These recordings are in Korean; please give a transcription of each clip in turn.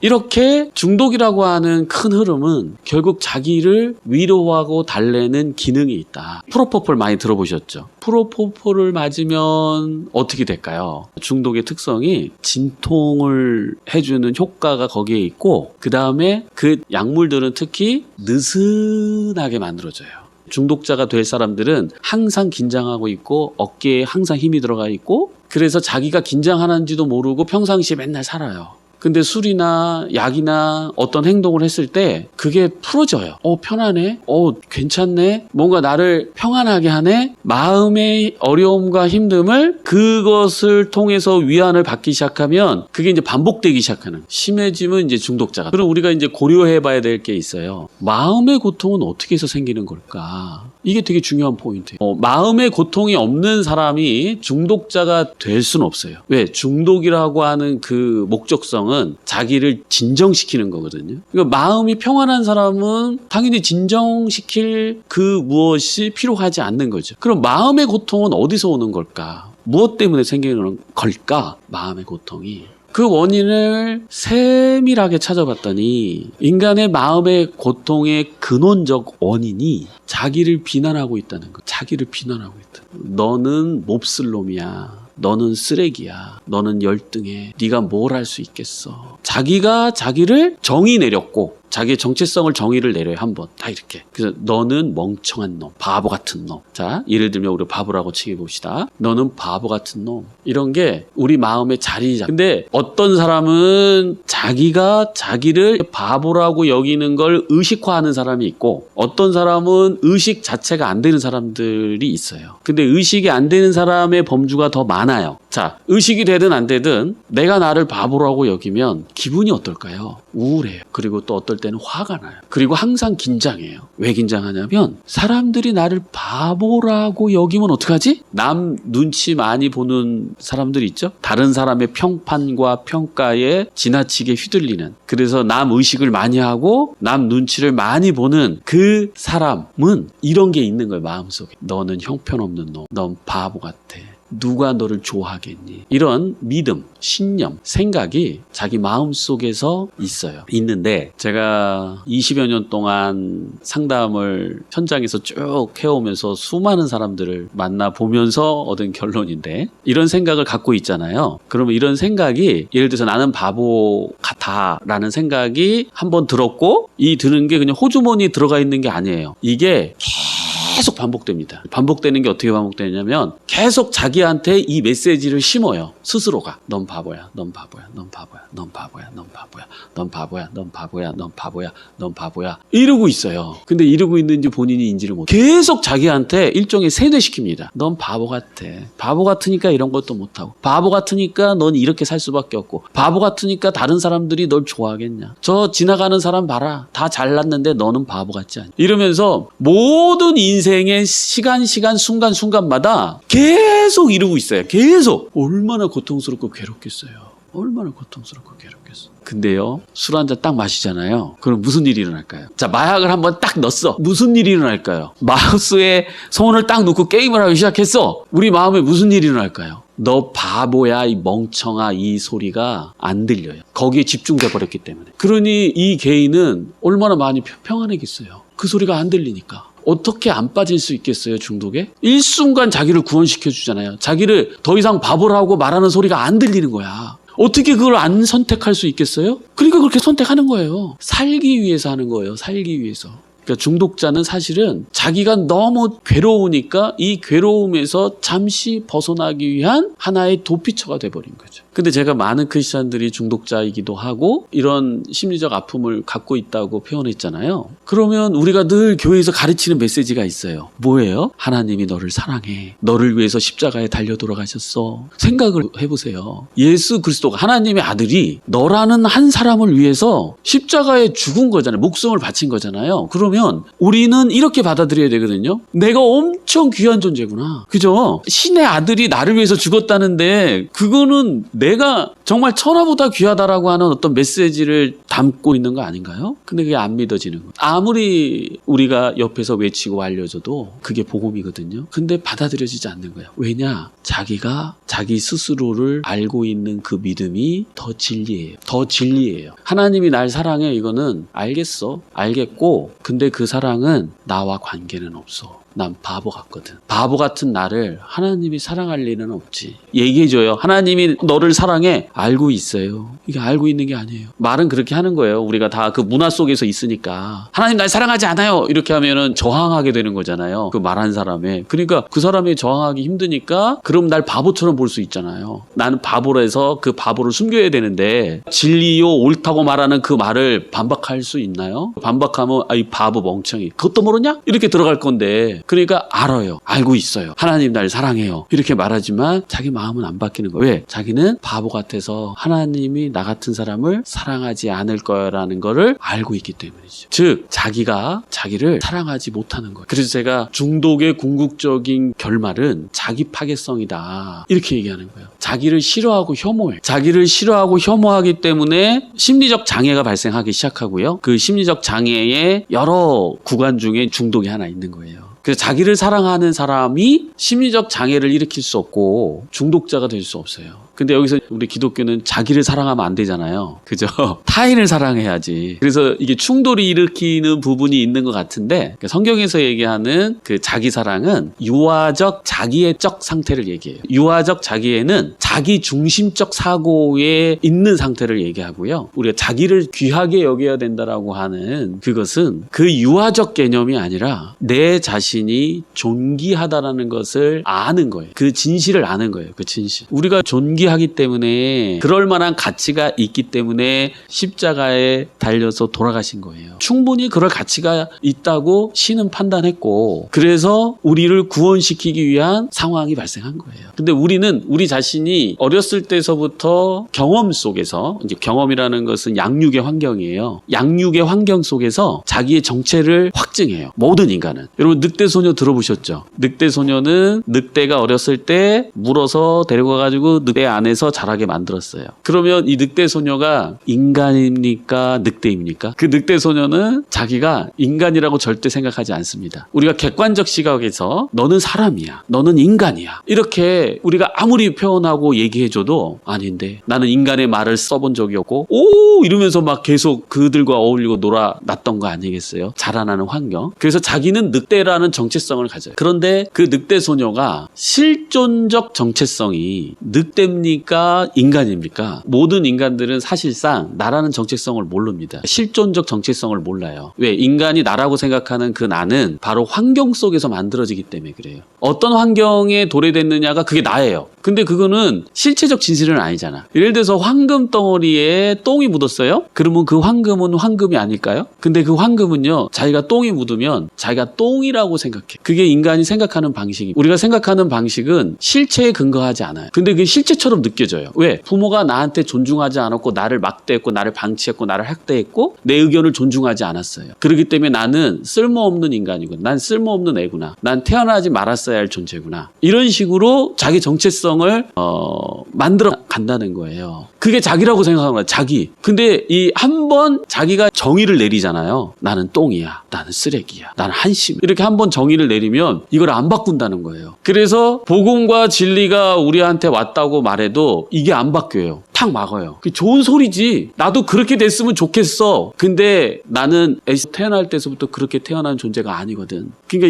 이렇게 중독이라고 하는 큰 흐름은 결국 자기를 위로하고 달래는 기능이 있다. 프로포폴 많이 들어보셨죠? 프로포폴을 맞으면 어떻게 될까요? 중독의 특성이 진통을 해주는 효과가 거기에 있고, 그 다음에 그 약물들은 특히 느슨하게 만들어져요. 중독자가 될 사람들은 항상 긴장하고 있고 어깨에 항상 힘이 들어가 있고, 그래서 자기가 긴장하는지도 모르고 평상시에 맨날 살아요. 근데 술이나 약이나 어떤 행동을 했을 때 그게 풀어져요. 편하네. 괜찮네. 뭔가 나를 평안하게 하네. 마음의 어려움과 힘듦을 그것을 통해서 위안을 받기 시작하면 그게 이제 반복되기 시작하는, 심해지면 이제 중독자가. 그럼 우리가 이제 고려해 봐야 될 게 있어요. 마음의 고통은 어떻게 해서 생기는 걸까? 이게 되게 중요한 포인트예요. 마음의 고통이 없는 사람이 중독자가 될 수는 없어요. 왜? 중독이라고 하는 그 목적성은 자기를 진정시키는 거거든요. 그러니까 마음이 평안한 사람은 당연히 진정시킬 그 무엇이 필요하지 않는 거죠. 그럼 마음의 고통은 어디서 오는 걸까? 무엇 때문에 생기는 걸까? 마음의 고통이. 그 원인을 세밀하게 찾아봤더니 인간의 마음의 고통의 근원적 원인이 자기를 비난하고 있다는 거예요. 자기를 비난하고 있다. 너는 몹쓸 놈이야. 너는 쓰레기야. 너는 열등해. 네가 뭘 할 수 있겠어. 자기가 자기를 정의 내렸고, 자기의 정체성을 정의를 내려요. 한번 다 이렇게. 그래서 너는 멍청한 놈, 바보 같은 놈. 자, 예를 들면 우리 바보라고 치게 봅시다. 너는 바보 같은 놈. 이런 게 우리 마음의 자리. 근데 어떤 사람은 자기가 자기를 바보라고 여기는 걸 의식화하는 사람이 있고, 어떤 사람은 의식 자체가 안 되는 사람들이 있어요. 근데 의식이 안 되는 사람의 범주가 더 많아요. 자, 의식이 되든 안 되든 내가 나를 바보라고 여기면 기분이 어떨까요? 우울해요. 그리고 또 어떨 때는 화가 나요. 그리고 항상 긴장해요. 왜 긴장하냐면 사람들이 나를 바보라고 여기면 어떡하지? 남 눈치 많이 보는 사람들 있죠? 다른 사람의 평판과 평가에 지나치게 휘둘리는, 그래서 남 의식을 많이 하고 남 눈치를 많이 보는 그 사람은 이런 게 있는 거예요. 마음속에. 너는 형편없는 놈. 넌 바보 같아. 누가 너를 좋아하겠니? 이런 믿음, 신념, 생각이 자기 마음속에서 있어요. 있는데 제가 20여 년 동안 상담을 현장에서 쭉 해오면서 수많은 사람들을 만나보면서 얻은 결론인데, 이런 생각을 갖고 있잖아요. 그러면 이런 생각이, 예를 들어서 나는 바보 같아라는 생각이 한번 들었고, 이 드는 게 그냥 호주머니에 들어가 있는 게 아니에요. 이게 계속 반복됩니다. 반복되는 게 어떻게 반복되냐면 계속 자기한테 이 메시지를 심어요. 스스로가. 넌 바보야. 넌 바보야. 넌 바보야. 넌 바보야. 넌 바보야. 넌 바보야. 넌 바보야. 넌 바보야. 넌 바보야. 이러고 있어요. 근데 이러고 있는지 본인이 인지를 못해요. 계속 자기한테 일종의 세뇌시킵니다. 넌 바보 같아. 바보 같으니까 이런 것도 못하고, 바보 같으니까 넌 이렇게 살 수밖에 없고, 바보 같으니까 다른 사람들이 널 좋아하겠냐. 저 지나가는 사람 봐라. 다 잘났는데 너는 바보 같지 않냐. 이러면서 모든 인생의 시간 순간마다 계속 이러고 있어요. 계속. 얼마나 고통스럽고 괴롭겠어요. 얼마나 고통스럽고 괴롭겠어. 근데요, 술 한 잔 딱 마시잖아요. 그럼 무슨 일이 일어날까요? 자, 마약을 한번 딱 넣었어. 무슨 일이 일어날까요? 마우스에 손을 딱 놓고 게임을 하기 시작했어. 우리 마음에 무슨 일이 일어날까요? 너 바보야, 이 멍청아, 이 소리가 안 들려요. 거기에 집중돼 버렸기 때문에. 그러니 이 개인은 얼마나 많이 평안하겠어요. 그 소리가 안 들리니까. 어떻게 안 빠질 수 있겠어요, 중독에? 일순간 자기를 구원시켜 주잖아요. 자기를 더 이상 바보라고 말하는 소리가 안 들리는 거야. 어떻게 그걸 안 선택할 수 있겠어요? 그러니까 그렇게 선택하는 거예요. 살기 위해서 하는 거예요. 살기 위해서. 그러니까 중독자는 사실은 자기가 너무 괴로우니까 이 괴로움에서 잠시 벗어나기 위한 하나의 도피처가 돼버린 거죠. 근데 제가 많은 크리스찬들이 중독자이기도 하고 이런 심리적 아픔을 갖고 있다고 표현했잖아요. 그러면 우리가 늘 교회에서 가르치는 메시지가 있어요. 뭐예요? 하나님이 너를 사랑해. 너를 위해서 십자가에 달려 돌아가셨어. 생각을 해보세요. 예수 그리스도가, 하나님의 아들이 너라는 한 사람을 위해서 십자가에 죽은 거잖아요. 목숨을 바친 거잖아요. 그러면 그러면 우리는 이렇게 받아들여야 되거든요. 내가 엄청 귀한 존재구나. 그죠? 신의 아들이 나를 위해서 죽었다는데 그거는 내가 정말 천하보다 귀하다라고 하는 어떤 메시지를 담고 있는 거 아닌가요? 근데 그게 안 믿어지는 거예요. 아무리 우리가 옆에서 외치고 알려줘도 그게 복음이거든요. 근데 받아들여지지 않는 거예요. 왜냐? 자기가 자기 스스로를 알고 있는 그 믿음이 더 진리예요. 더 진리예요. 하나님이 날 사랑해, 이거는 알겠어. 알겠고, 근데 그 사랑은 나와 관계는 없어. 난 바보 같거든. 바보 같은 나를 하나님이 사랑할 리는 없지. 얘기해줘요. 하나님이 너를 사랑해. 알고 있어요. 이게 알고 있는 게 아니에요. 말은 그렇게 하는 거예요. 우리가 다 그 문화 속에서 있으니까. 하나님 날 사랑하지 않아요. 이렇게 하면은 저항하게 되는 거잖아요. 그 말한 사람에. 그러니까 그 사람이 저항하기 힘드니까 그럼 날 바보처럼 볼 수 있잖아요. 나는 바보라서 그 바보를 숨겨야 되는데 진리요 옳다고 말하는 그 말을 반박할 수 있나요? 반박하면 이 바보 멍청이. 그것도 모르냐? 이렇게 들어갈 건데. 그러니까 알아요. 알고 있어요. 하나님 날 사랑해요. 이렇게 말하지만 자기 마음은 안 바뀌는 거예요. 왜? 자기는 바보 같아서 하나님이 나 같은 사람을 사랑하지 않을 거라는 거를 알고 있기 때문이죠. 즉 자기가 자기를 사랑하지 못하는 거예요. 그래서 제가 중독의 궁극적인 결말은 자기 파괴성이다. 이렇게 얘기하는 거예요. 자기를 싫어하고 혐오해. 자기를 싫어하고 혐오하기 때문에 심리적 장애가 발생하기 시작하고요. 그 심리적 장애의 여러 구간 중에 중독이 하나 있는 거예요. 그래서 자기를 사랑하는 사람이 심리적 장애를 일으킬 수 없고 중독자가 될 수 없어요. 근데 여기서 우리 기독교는 자기를 사랑하면 안 되잖아요. 그죠? 타인을 사랑해야지. 그래서 이게 충돌이 일으키는 부분이 있는 것 같은데 성경에서 얘기하는 그 자기 사랑은 유아적 자기애적 상태를 얘기해요. 유아적 자기애는 자기 중심적 사고에 있는 상태를 얘기하고요. 우리가 자기를 귀하게 여겨야 된다라고 하는 그것은 그 유아적 개념이 아니라 내 자신이 존귀하다라는 것을 아는 거예요. 그 진실을 아는 거예요. 그 진실. 우리가 존귀하기 때문에 그럴 만한 가치가 있기 때문에 십자가에 달려서 돌아가신 거예요. 충분히 그럴 가치가 있다고 신은 판단했고 그래서 우리를 구원시키기 위한 상황이 발생한 거예요. 근데 우리는 우리 자신이 어렸을 때서부터 경험 속에서 이제 경험이라는 것은 양육의 환경이에요. 양육의 환경 속에서 자기의 정체를 확증해요. 모든 인간은. 여러분 늑대소녀 들어보셨죠? 늑대소녀는 늑대가 어렸을 때 물어서 데려가가지고 늑대 안에서 자라게 만들었어요. 그러면 이 늑대소녀가 인간입니까? 늑대입니까? 그 늑대소녀는 자기가 인간이라고 절대 생각하지 않습니다. 우리가 객관적 시각에서 너는 사람이야. 너는 인간이야. 이렇게 우리가 아무리 표현하고 얘기해줘도 아닌데 나는 인간의 말을 써본 적이 없고 오 이러면서 막 계속 그들과 어울리고 놀아놨던 거 아니겠어요? 자라나는 환경. 그래서 자기는 늑대라는 정체성을 가져요. 그런데 그 늑대소녀가 실존적 정체성이 늑대입니까? 인간입니까? 모든 인간들은 사실상 나라는 정체성을 모릅니다. 실존적 정체성을 몰라요. 왜? 인간이 나라고 생각하는 그 나는 바로 환경 속에서 만들어지기 때문에 그래요. 어떤 환경에 도래됐느냐가 그게 나예요. 근데 그거는 실체적 진실은 아니잖아. 예를 들어서 황금 덩어리에 똥이 묻었어요? 그러면 그 황금은 황금이 아닐까요? 근데 그 황금은요, 자기가 똥이 묻으면 자기가 똥이라고 생각해. 그게 인간이 생각하는 방식이. 우리가 생각하는 방식은 실체에 근거하지 않아요. 근데 그게 실체처럼 느껴져요. 왜? 부모가 나한테 존중하지 않았고 나를 막대했고 나를 방치했고 나를 학대했고 내 의견을 존중하지 않았어요. 그렇기 때문에 나는 쓸모없는 인간이구나. 난 쓸모없는 애구나. 난 태어나지 말았어야 할 존재구나. 이런 식으로 자기 정체성을 만들어 간다는 거예요. 그게 자기라고 생각하는 거야. 자기. 근데 이 한 번 자기가 정의를 내리잖아요. 나는 똥이야. 나는 쓰레기야. 나는 한심. 이렇게 한 번 정의를 내리면 이걸 안 바꾼다는 거예요. 그래서 복음과 진리가 우리한테 왔다고 말해도 이게 안 바뀌어요. 탁 막아요. 그게 좋은 소리지. 나도 그렇게 됐으면 좋겠어. 근데 나는 태어날 때서부터 그렇게 태어난 존재가 아니거든. 그러니까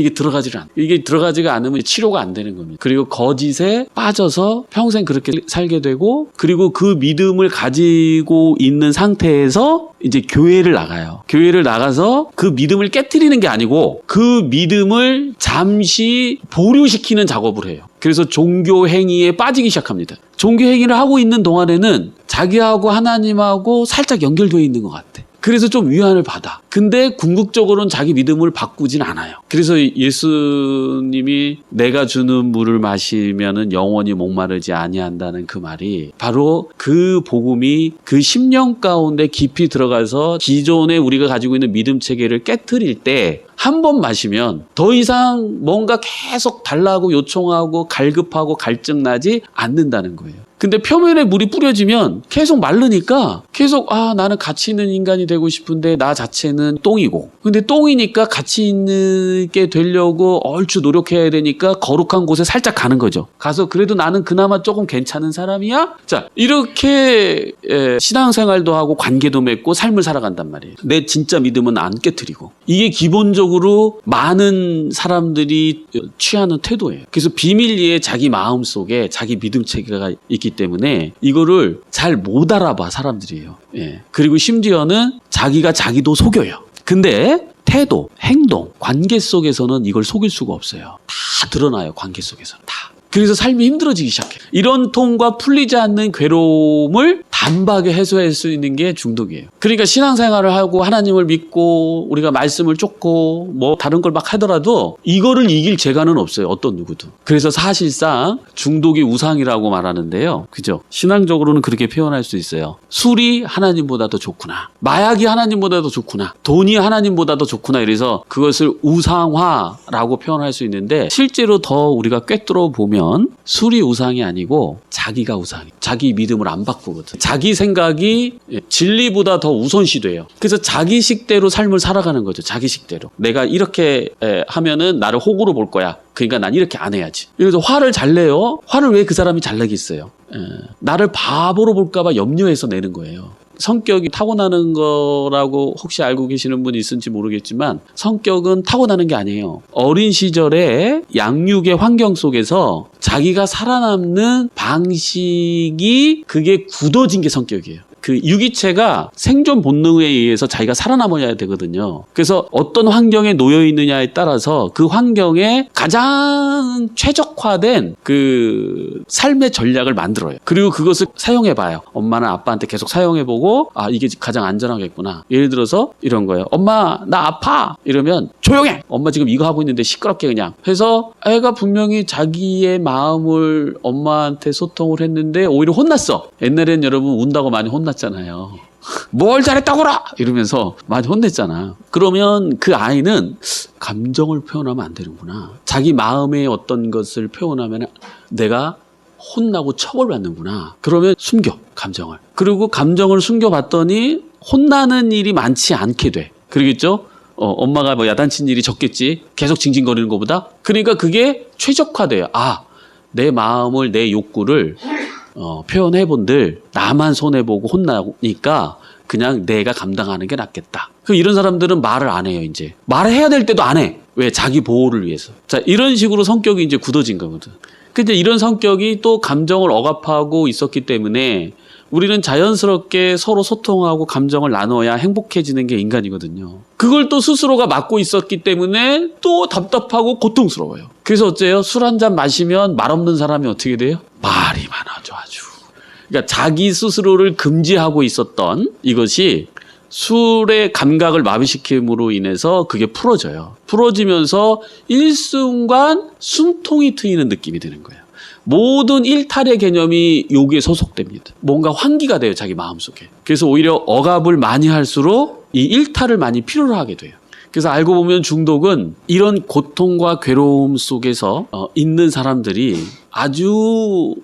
이게 들어가지가 않으면 치료가 안 되는 겁니다. 그리고 거짓에 빠져서 평생 그렇게 살게 되고 그리고 그 믿음을 가지고 있는 상태에서 이제 교회를 나가요. 교회를 나가서 그 믿음을 깨트리는 게 아니고 그 믿음을 잠시 보류시키는 작업을 해요. 그래서 종교 행위에 빠지기 시작합니다. 종교 행위를 하고 있는 동안에는 자기하고 하나님하고 살짝 연결되어 있는 것 같아. 그래서 좀 위안을 받아. 근데 궁극적으로는 자기 믿음을 바꾸진 않아요. 그래서 예수님이 내가 주는 물을 마시면은 영원히 목마르지 아니한다는 그 말이 바로 그 복음이 그 심령 가운데 깊이 들어가서 기존에 우리가 가지고 있는 믿음 체계를 깨트릴 때 한 번 마시면 더 이상 뭔가 계속 달라고 요청하고 갈급하고 갈증나지 않는다는 거예요. 근데 표면에 물이 뿌려지면 계속 마르니까 계속 나는 가치 있는 인간이 되고 싶은데 나 자체는 똥이고, 근데 똥이니까 가치 있게 되려고 얼추 노력해야 되니까 거룩한 곳에 살짝 가는 거죠. 가서 그래도 나는 그나마 조금 괜찮은 사람이야? 자, 이렇게 신앙생활도 하고 관계도 맺고 삶을 살아간단 말이에요. 내 진짜 믿음은 안 깨트리고. 이게 기본적으로 많은 사람들이 취하는 태도예요. 그래서 비밀리에 자기 마음 속에 자기 믿음 체계가 있기 때문에 이거를 잘 못 알아봐 사람들이에요. 예. 그리고 심지어는 자기가 자기도 속여요. 근데 태도, 행동, 관계 속에서는 이걸 속일 수가 없어요. 다 드러나요. 관계 속에서는 다. 그래서 삶이 힘들어지기 시작해요. 이런 통과 풀리지 않는 괴로움을 단박에 해소할 수 있는 게 중독이에요. 그러니까 신앙생활을 하고 하나님을 믿고 우리가 말씀을 쫓고 뭐 다른 걸 막 하더라도 이거를 이길 재간은 없어요. 어떤 누구도. 그래서 사실상 중독이 우상이라고 말하는데요. 그죠? 신앙적으로는 그렇게 표현할 수 있어요. 술이 하나님보다 더 좋구나. 마약이 하나님보다 더 좋구나. 돈이 하나님보다 더 좋구나. 이래서 그것을 우상화라고 표현할 수 있는데 실제로 더 우리가 꿰뚫어 보면 술이 우상이 아니고 자기가 우상이. 자기 믿음을 안 바꾸거든. 자기 생각이 진리보다 더 우선시돼요. 그래서 자기식대로 삶을 살아가는 거죠. 자기식대로. 내가 이렇게 하면은 나를 호구로 볼 거야. 그러니까 난 이렇게 안 해야지. 그래서 화를 잘 내요. 화를 왜 그 사람이 잘 내겠어요? 나를 바보로 볼까 봐 염려해서 내는 거예요. 성격이 타고나는 거라고 혹시 알고 계시는 분이 있을지 모르겠지만 성격은 타고나는 게 아니에요. 어린 시절에 양육의 환경 속에서 자기가 살아남는 방식이 그게 굳어진 게 성격이에요. 그 유기체가 생존 본능에 의해서 자기가 살아남아야 되거든요. 그래서 어떤 환경에 놓여 있느냐에 따라서 그 환경에 가장 최적화된 그 삶의 전략을 만들어요. 그리고 그것을 사용해 봐요. 엄마는 아빠한테 계속 사용해 보고 이게 가장 안전하겠구나. 예를 들어서 이런 거예요. 엄마 나 아파 이러면 조용해. 엄마 지금 이거 하고 있는데 시끄럽게 그냥 해서 애가 분명히 자기의 마음을 엄마한테 소통을 했는데 오히려 혼났어. 옛날엔 여러분 운다고 많이 혼났잖아요. 뭘 잘했다고라 이러면서 많이 혼냈잖아. 그러면 그 아이는 감정을 표현하면 안 되는구나. 자기 마음의 어떤 것을 표현하면 내가 혼나고 처벌받는구나. 그러면 숨겨 감정을. 그리고 감정을 숨겨봤더니 혼나는 일이 많지 않게 돼. 그러겠죠? 엄마가 뭐 야단친 일이 적겠지. 계속 징징거리는 것보다. 그러니까 그게 최적화돼요. 내 마음을 내 욕구를 표현해본들 나만 손해보고 혼나니까 그냥 내가 감당하는 게 낫겠다. 이런 사람들은 말을 안 해요. 이제 말을 해야 될 때도 안 해. 왜? 자기 보호를 위해서. 자, 이런 식으로 성격이 이제 굳어진 거거든. 근데 이런 성격이 또 감정을 억압하고 있었기 때문에 우리는 자연스럽게 서로 소통하고 감정을 나눠야 행복해지는 게 인간이거든요. 그걸 또 스스로가 맡고 있었기 때문에 또 답답하고 고통스러워요. 그래서 어째요? 술 한 잔 마시면 말 없는 사람이 어떻게 돼요? 말이 많아져 아주. 그러니까 자기 스스로를 금지하고 있었던 이것이 술의 감각을 마비시킴으로 인해서 그게 풀어져요. 풀어지면서 일순간 숨통이 트이는 느낌이 드는 거예요. 모든 일탈의 개념이 여기에 소속됩니다. 뭔가 환기가 돼요. 자기 마음속에. 그래서 오히려 억압을 많이 할수록 이 일탈을 많이 필요로 하게 돼요. 그래서 알고 보면 중독은 이런 고통과 괴로움 속에서 있는 사람들이 아주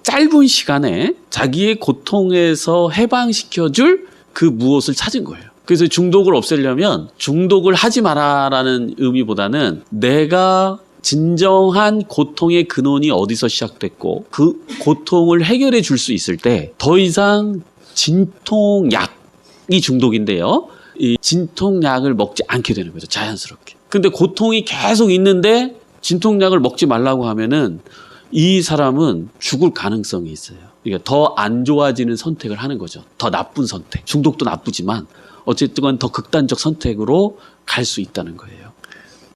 짧은 시간에 자기의 고통에서 해방시켜줄 그 무엇을 찾은 거예요. 그래서 중독을 없애려면 중독을 하지 마라라는 의미보다는 내가 진정한 고통의 근원이 어디서 시작됐고 그 고통을 해결해 줄 수 있을 때 더 이상 진통약이 중독인데요. 이 진통약을 먹지 않게 되는 거죠. 자연스럽게. 근데 고통이 계속 있는데 진통약을 먹지 말라고 하면은 이 사람은 죽을 가능성이 있어요. 그러니까 더 안 좋아지는 선택을 하는 거죠. 더 나쁜 선택. 중독도 나쁘지만 어쨌든 더 극단적 선택으로 갈 수 있다는 거예요.